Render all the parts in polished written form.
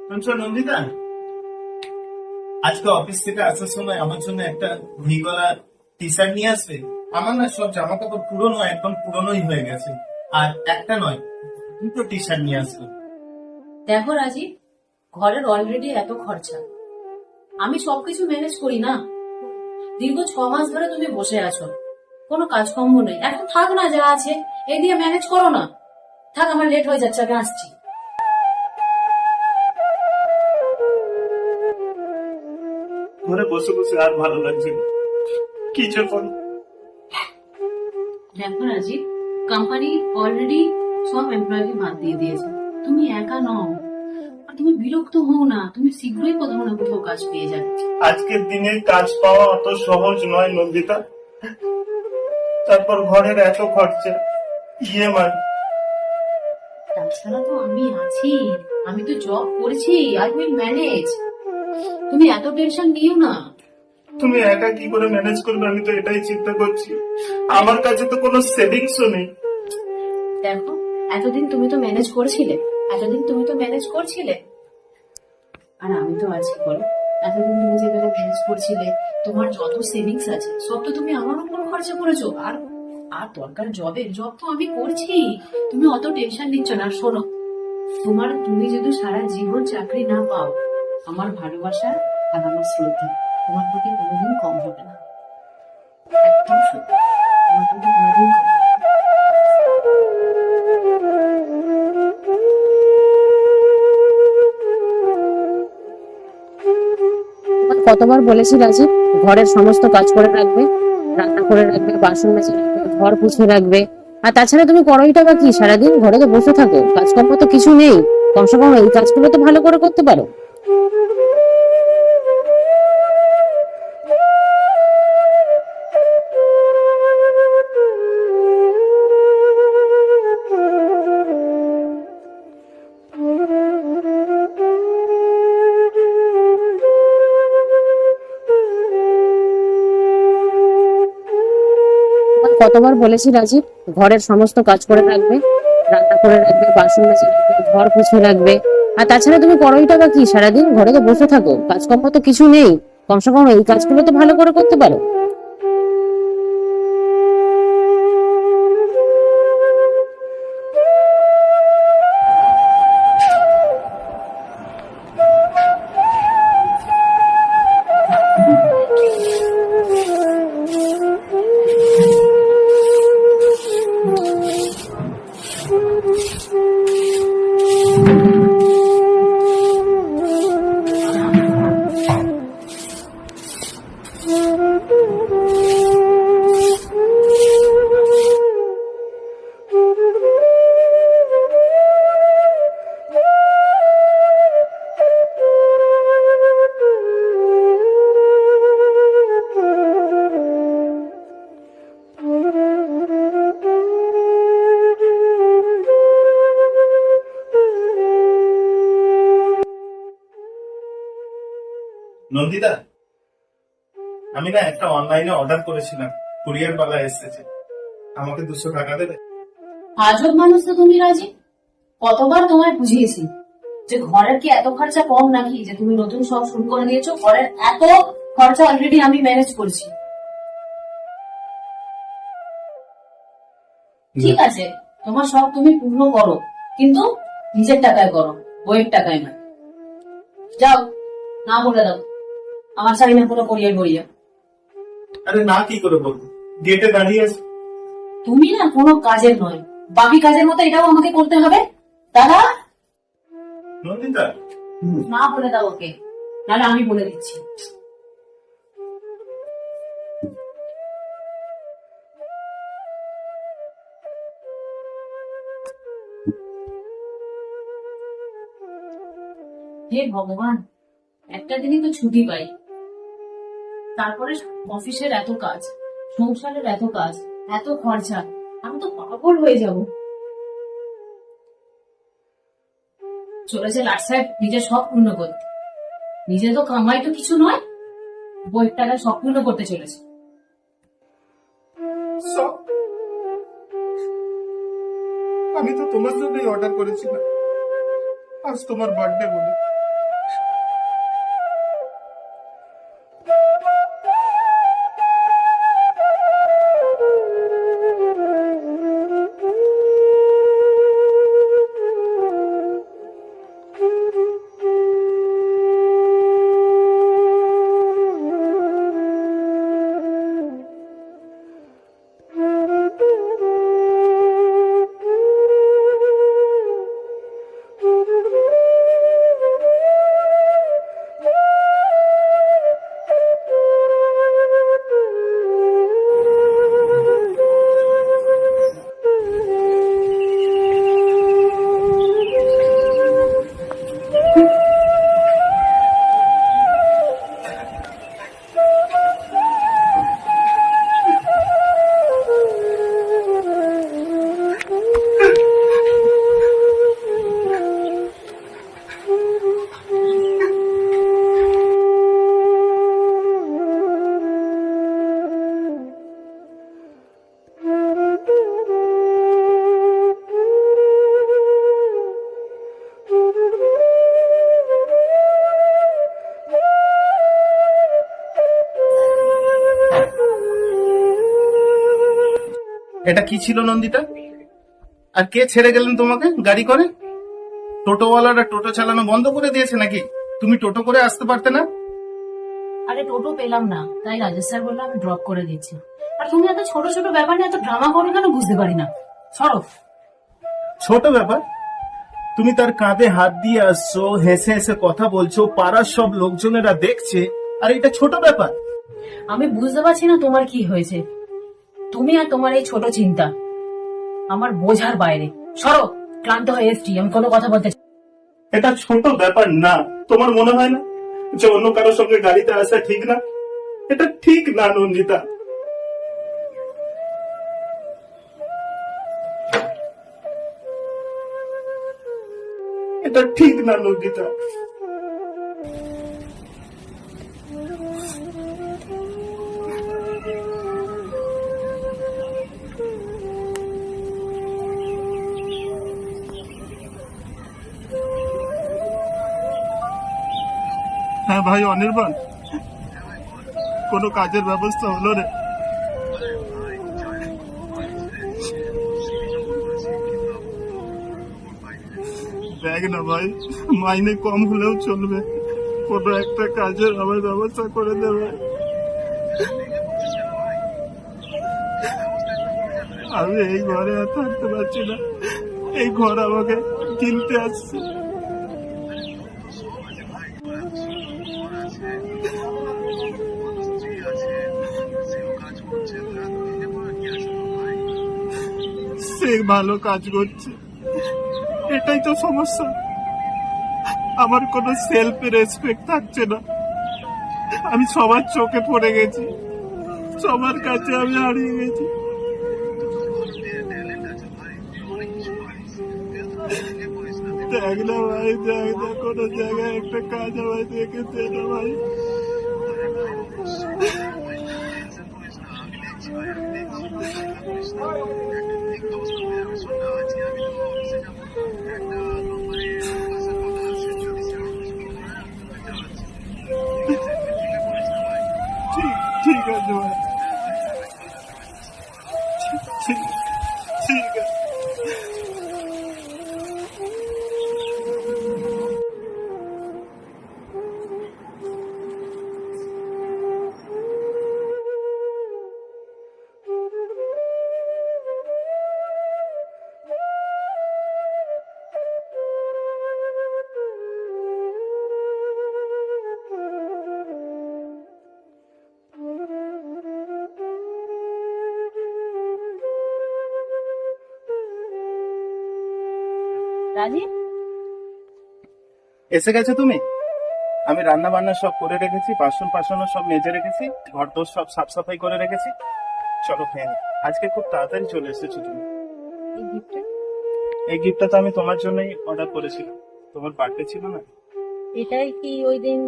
শুনছো নন্দিতা, আজকে অফিস থেকে আসার সময় আমার জন্য একটা ভি গলা টি শার্ট নিয়ে আসবে। আমার না সব জামা কাপড় পুরনো, একদম পুরনোই হয়ে গেছে। আর একটা নয়, দুটো টি শার্ট নিয়ে আসবে। দেখো রাজীব, ঘরের অলরেডি এত খরচা। আমি সবকিছু ম্যানেজ করি না। দীর্ঘ 6 মাস ধরে তুমি বসে আছো, কোনো কাজকর্ম নেই। এখন থাক না, যা আছে এই দিয়ে ম্যানেজ করো না। থাক, আমার লেট হয়ে যাচ্ছে, আমি আসছি। ঘরে বসে বসে আর ভালো লাগছে না। কি যে করি। দেখো রাজীব, কোম্পানি অলরেডি সব এমপ্লয়কে বাদ দিয়ে দিয়েছে। তুমি একা নও, আর তুমি বিরক্ত হও না। তুমি শীঘ্রই কোথাও না কোথাও কাজ পেয়ে যাবে। আজকের দিনে কাজ পাওয়া অত সহজ নয় নন্দিতা। তারপর ঘরের এত খরচা, ইএমআই। তাছাড়া তো আমি আছি, আমি তো জব করছি। I will manage. তুমি এত টেনশন নিও না। তুমি একা কি করে ম্যানেজ করবে, আমি তো এটাই চিন্তা করছি। আমার কাছে তো কোনো সেভিংসও নেই। দেখো, এতদিন তুমি তো ম্যানেজ করেছিলে, আর আমি তো আছি, বলো। এতদিন তুমি যেভাবে ম্যানেজ করছিলে, তোমার যত সেভিংস আছে সব তো তুমি আমার উপর খরচা করেছো। আর আর দরকার জব তো আমি করছি। তুমি অত টেনশন নিচ্ছ না। আর শোনো, তুমি যদি সারা জীবন চাকরি না পাও, আমার ভালোবাসা আর আমার শ্রদ্ধা তোমার প্রতি কোনোদিন কম হবে না। একদম সত্যি, তোমার প্রতি কোনোদিন কম হবে না। কতবার বলেছি রাজীব, ঘরের সমস্ত কাজ করে রাখবে, রান্না করে রাখবে, বাসন মেজে রাখবে, ঘর পুছে রাখবে। আর তাছাড়া তুমি করোইটা বা কি? সারাদিন ঘরে তো বসে থাকো, কাজকর্ম তো কিছু নেই। কমসে কম এই কাজগুলো তো ভালো করে করতে পারো। কতবার বলেছি রাজীব, ঘরের সমস্ত কাজ করে রাখবে, রান্না করে রাখবে, বাসন মেজে রাখবে, ঘর পুছে রাখবে। আর তাছাড়া তুমি করোইটা বা কি? সারাদিন ঘরে তো বসে থাকো, কাজকর্ম তো কিছু নেই। কমসে কম এই কাজগুলো তো ভালো করে করতে পারো। নন্দিতা, আমি না একটা অনলাইনে অর্ডার করেছিলাম, কুরিয়ার বালা এসেছে। আমাকে 200 টাকা দেবে? আজব মানুষ তো তুমি রাজি। কতবার তোমায় বুঝিয়েছি যে ঘরের কি এত খরচা কম নাকি, যে তুমি নতুন সব শুরু করে দিয়েছো। ঘরের এত খরচা অলরেডি আমি ম্যানেজ করছি। ঠিক আছে, তোমার সব তুমি পূর্ণ করো, কিন্তু নিজের টাকায় করো, বইয়ের টাকায় না। যাও, না বলে দাও, আমার চাই না কোনো কোরিয়ার বইয়া। আরে না, কি করে বলবো, গেটে দাঁড়িয়ে আছে। তুমি না কোনো কাজের নয়, বাকি কাজের মতো এটাও আমাকে করতে হবে। দাদা, নন্দিতা, না বলে দাও ওকে, নাহলে আমি বলে দিচ্ছি। হে ভগবান, একটা দিনই তো ছুটি পাই, তারপরে অফিসের এত কাজ, সংসারের এত কাজ, এত খরচা। আমি তো পাগল হয়ে যাব। চলেছে লাট সাহেব নিজের শখ পূর্ণ করতে। নিজে তো কামাই তো কিছু নয়, বইয়ের টাকা শখ পূর্ণ করতে চলেছে। সব আমি তো তোমার জন্যই অর্ডার করেছিলাম। আজ তোমার বার্থডে বলে এটা কি ছিল নন্দিতা? আর কে ছেড়ে গেলেন তোমাকে গাড়ি করে? টোটোওয়ালারা টোটো চালানো বন্ধ করে দিয়েছে নাকি? তুমি টোটো করে আসতে পারতে না? আরে টোটো পেলাম না, তাই রাজেশ স্যার বললো আমি ড্রপ করে দিচ্ছি। আর তুমি এত ছোট ছোট ব্যাপার নিয়ে এত ড্রামা করো কেন বুঝতে পারি না। সরো। ছোট ব্যাপার? তুমি তার কাঁধে হাত দিয়ে আসছো, হেসে হেসে কথা বলছো, পাড়ার সব লোকজনেরা দেখছে, আর এটা ছোট ব্যাপার? আমি বুঝতে পারছি না তোমার কি হয়েছে। তুমি আর তোমার এই ছোট চিন্তা আমার বোঝার বাইরে। সরো, ক্লান্ত হয়ে এসছি, আমি কোনো কথা বলতে চাই না। এটা ছোট ব্যাপার না, তোমার মনে হয় না যে অন্য কারোর সঙ্গে গাড়িতে আসা ঠিক না? এটা ঠিক না নন্দিতা। এটা ঠিক না নন্দিতা। হ্যাঁ ভাই অনির্বাণ, কোনো কাজের ব্যবস্থা হলো রে? দেখ না ভাই, মাইনে কম হলেও চলবে, কোনো একটা কাজের আমার ব্যবস্থা করে দেবে। আমি এই ঘরে আর থাকতে পারছি না, এই ঘর আমাকে কিনতে আসছে। সে ভালো কাজ করছে, এটাই তো সমস্যা। আমার কোনো সেলফ রেসপেক্ট থাকছে না, আমি সবার চোখে পড়ে গেছি, সবার কাছে আমি হারিয়ে গেছি। দেখ না ভাই, দেখ না কোনো জায়গায় একটা কাজ আমায় দেখে দে না ভাই। ঠিক আছে ভাই, ঠিক ঠিক আছে। রাজীব, এসে গেছো তুমি? আমি রান্না বান্না সব করে রেখেছি, বাসন পাসনও সব মেজে রেখেছি, ঘর দোর সব সাফ সাফাই করে রেখেছি। চলো খেয়ে নি। আজকে খুব তাড়াতাড়ি চলে এসেছো তুমি। এই গিফটটা? এই গিফটটা তো আমি তোমার জন্যই অর্ডার করেছিলাম, তোমার বার্থডে ছিল না? এটাই কি ওই দিন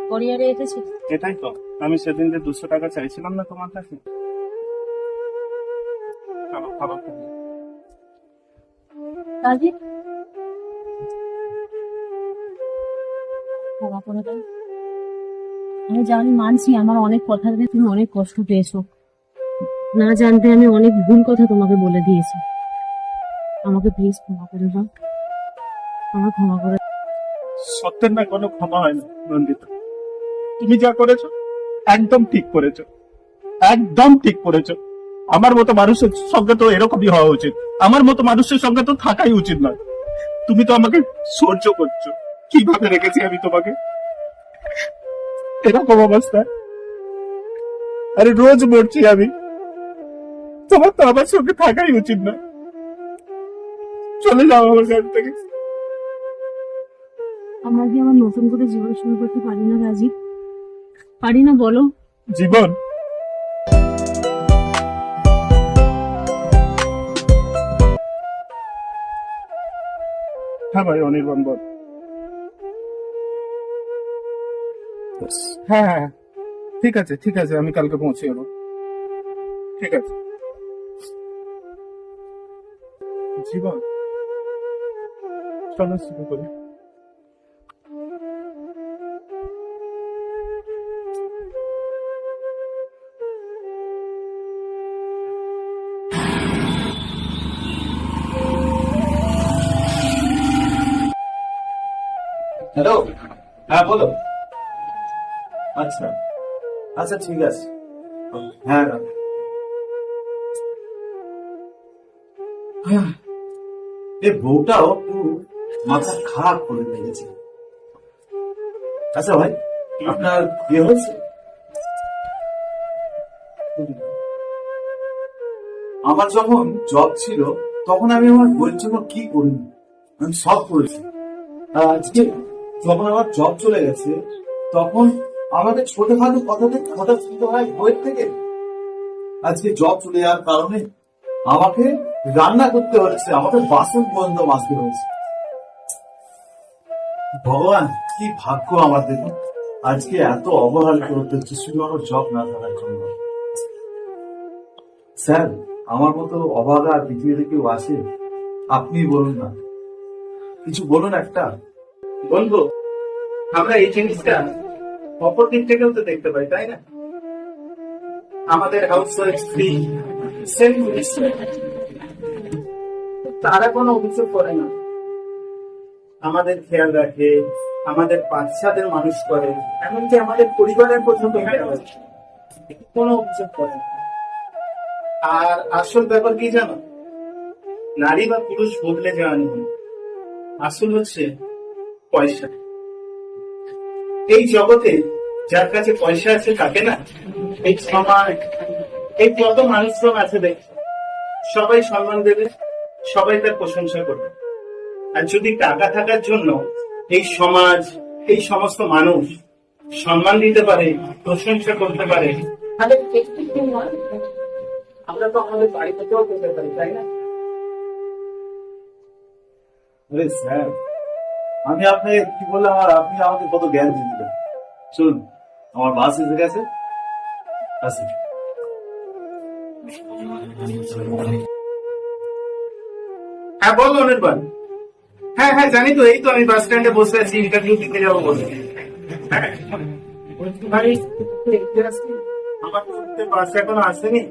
কোরিয়ারে এসেছিল? এটাই তো, আমি সেদিন যে 200 টাকা চাইছিলাম না তোমার কাছে। চলো খাবার খেয়ে নিই। রাজীব, ক্ষমা করে দাও। আমি জানি, মানছি আমার অনেক কথা দিয়ে তুমি অনেক কষ্ট পেয়েছো। না জানতে আমি অনেক ভুল কথা তোমাকে বলে দিয়েছি। আমাকে প্লিজ ক্ষমা করে দাও, আমার ক্ষমা করে দাও। সত্যের না কোনো ক্ষমা হয় না নন্দিতা। তুমি যা করেছো একদম ঠিক করেছো, একদম ঠিক করেছো। আমার মতো মানুষের সঙ্গে তো এরকমই হওয়া উচিত, আমার মতো মানুষের সঙ্গে তো থাকাই উচিত নয়। তুমি তো আমাকে সহ্য করছো, কিভাবে রেখেছি আমি তোমাকে এরকম অবস্থায়? আরে রোজ মরছি আমি, তোমার তো আমার সঙ্গে থাকাই উচিত না। চলে যাও আমার কাছ থেকে। আমরা কি আমার নতুন করে জীবন শুরু করতে পারি না রাজীব? পারি না বলো? জীবন? হ্যাঁ ভাই অনির্বাণ বল। হ্যাঁ হ্যাঁ ঠিক আছে, ঠিক আছে, আমি কালকে পৌঁছে যাবো। ঠিক আছে। জীবন, চলো শুরু করি। হ্যালো, হ্যাঁ বলো। আচ্ছা আচ্ছা, ঠিক আছে। হ্যাঁ রাখ। এই বউটাও একটু মাথা খারাপ করে লেগেছে। আচ্ছা ভাই, আপনার বিয়ে হয়েছে? আমার যখন জব ছিল তখন আমি আমার বইয়ের জন্য কি করিনি, আমি সব করেছি। আর আজকে যখন আমার জব চলে গেছে তখন আমাদের ছোটখাটো কথা থেকে হঠাৎ শুনতে হয় বইয়ের থেকে। আজকে জব চলে যাওয়ার কারণে আমাকে রান্না করতে হচ্ছে, আমাকে বাসন পর্যন্ত মাজতে হয়েছে। ভগবান, কি ভাগ্য আমার, দেখুন আজকে এত অবহেলিত হতে হচ্ছে শুধু আমার জব না থাকার জন্য। স্যার, আমার মতো অভাগা পৃথিবীতে কেউ আছে? আপনি বলুন না, কিছু বলুন একটা। বলবো, আমরা এই জিনিসটা অপর দিক থেকেও তো দেখতে পাই, তাই না? আমাদের হাউস ওয়াইফ স্ত্রী তারা কোনো অভিযোগ করে না, আমাদের খেয়াল রাখে, আমাদের বাচ্চাদের মানুষ করে, এমনকি আমাদের পরিবারের পর্যন্ত কোনো অভিযোগ করে না। আর আসল ব্যাপার কি জানো, নারী বা পুরুষ বদলে যাওয়া নেই, আসল হচ্ছে পয়সা। এই জগতে যার কাছে পয়সা আছে তাকে না, এই সমাজ, এই কত মানুষজন আছে দেখ, সবাই সম্মান দেবে, সবাই তার প্রশংসা করবে। আর যদি টাকা থাকার জন্য এই সমাজ, এই সমস্ত মানুষ সম্মান দিতে পারে, প্রশংসা করতে পারে, তাহলে আমরা তো আমাদের বাড়ি থেকেও পেতে পারি, তাই না? আরে স্যার, আমি আপনাকে কি বললাম আর আপনি আমাকে কত জ্ঞান দিলেন। শুনুন, আমার বাস এসে গেছে, আসি। হ্যাঁ বলো অনির্বাণ। হ্যাঁ হ্যাঁ জানি তো, এই তো আমি বাস স্ট্যান্ডে বসে আছি, ইন্টারভিউ দিতে যাবো বলে। হ্যাঁ ভাই, আমার তো বাস এখনো আসেনি,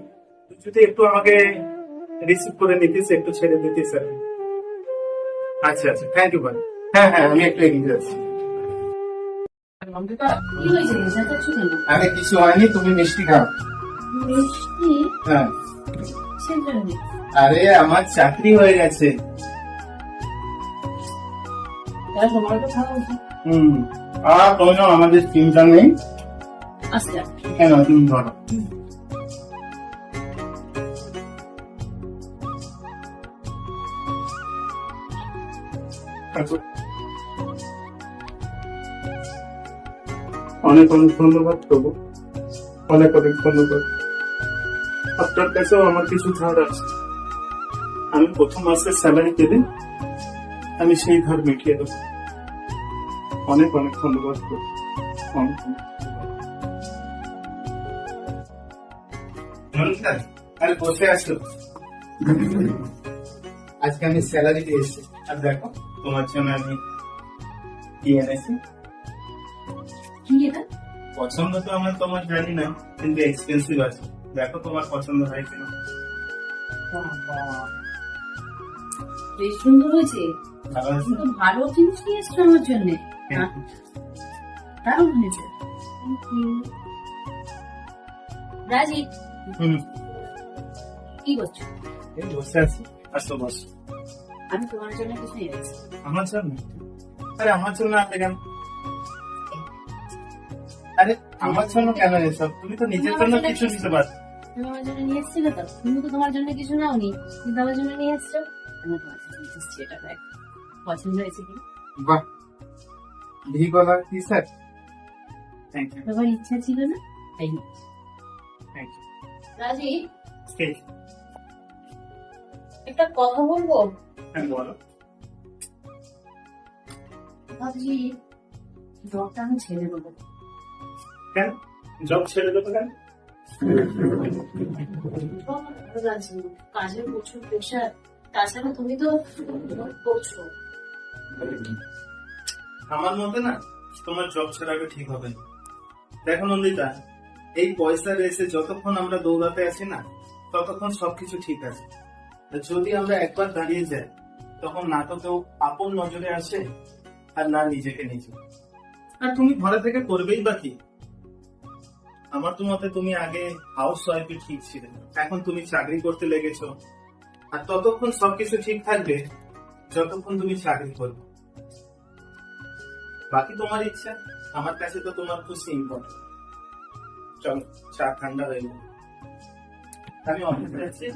যদি একটু আমাকে রিসিভ করে নিতিস, একটু ছেড়ে দিতিস আর। আচ্ছা আচ্ছা, থ্যাংক ইউ ভাই। হ্যাঁ হ্যাঁ, আমি একটু এগিয়ে যাচ্ছি। কি হয়েছে, চেঁচাচ্ছ কেন? আরে কিছু হয়নি, তুমি মিষ্টি খাও। মিষ্টি? হ্যাঁ। কিসের জন্য? আরে আমার চাকরি হয়ে গেছে। তাহলে তোমার তো খাওয়া উচিত। আর তোমার আমাদের চিন্তা নেই। আচ্ছা কেন তুমি ধরো। অনেক অনেক ধন্যবাদ প্রভু, অনেক অনেক ধন্যবাদ। আপনার কাছেও আমার কিছু ধার আছে, আমি প্রথম মাসের স্যালারি পেলে আমি সেই ধার মিটিয়ে দেবো। অনেক অনেক ধন্যবাদ প্রভু, অনেক অনেক ধন্যবাদ। আরে বসে আসো, আজকে আমি স্যালারি পেয়েছি, আর দেখো তোমার জন্য আমি কি এনেছি। কি এটা? পছন্দ তো আমার তোমার জানি না, কিন্তু এক্সপেন্সিভ আছে, দেখো তোমার পছন্দ হয় কিনা। বেশ সুন্দর হয়েছে, ভালো আছে? কিন্তু ভালো জিনিস নিয়ে এসছো আমার জন্য। দারুণ হয়েছে। রাজীব, হুম, কি করছো? এই বসে আছি। আসো বস। আমি তোমার জন্য কিছু এনেছি। আমার জন্য? আরে আমার জন্য আনলে কেন? আরে আমার জন্য কেন এসব? তুমি তো নিজের জন্য কিছু নিতে পারো। তুমি আমার জন্য নিয়ে এসেছিলে তো, তুমি তো তোমার জন্য কিছু নাওনি, কিন্তু আমার জন্য নিয়ে এসছো। আমি তোমার জন্য নিয়ে এসেছি, এটা দেখ পছন্দ হয়েছে কি? বাহ, ভি গলা কি স্যার? থ্যাংক ইউ, তোমার ইচ্ছা ছিল না, তাই না? Thank you. রাজীব, ঠিক, একটা কথা বলবো। হ্যাঁ বলো। ভাবছি জবটা আমি ছেড়ে দেবো। কেন জব ছেড়ে দেবো কেন? রাজীব, কাজের প্রচুর প্রেশার, তাছাড়া তুমি তো করছো। আমার মতে না, তোমার জব ছাড়াকে ঠিক হবে না। দেখো নন্দিতা, এই পয়সার রেসে যতক্ষণ আমরা দৌড়াতে আছি না, ততক্ষণ সবকিছু ঠিক আছে। যদি আমরা একবার দাঁড়িয়ে যাই, তখন না তো কেউ আপন নজরে আসে, আর না নিজেকে নিজে। আর তুমি ঘরে থেকে করবেই বা কি? আমার তো মতে তুমি আগে হাউস ওয়াইফই ঠিক ছিলে, এখন তুমি চাকরি করতে লেগেছো। আর ততক্ষণ সবকিছু ঠিক থাকবে যতক্ষণ তুমি চাকরি করবে। বাকি তোমার ইচ্ছা, আমার কাছে তো তোমার খুশি ইম্পর্টেন্ট। চলো, চা ঠান্ডা হয়ে গেল, আমি অফিসে যাচ্ছি।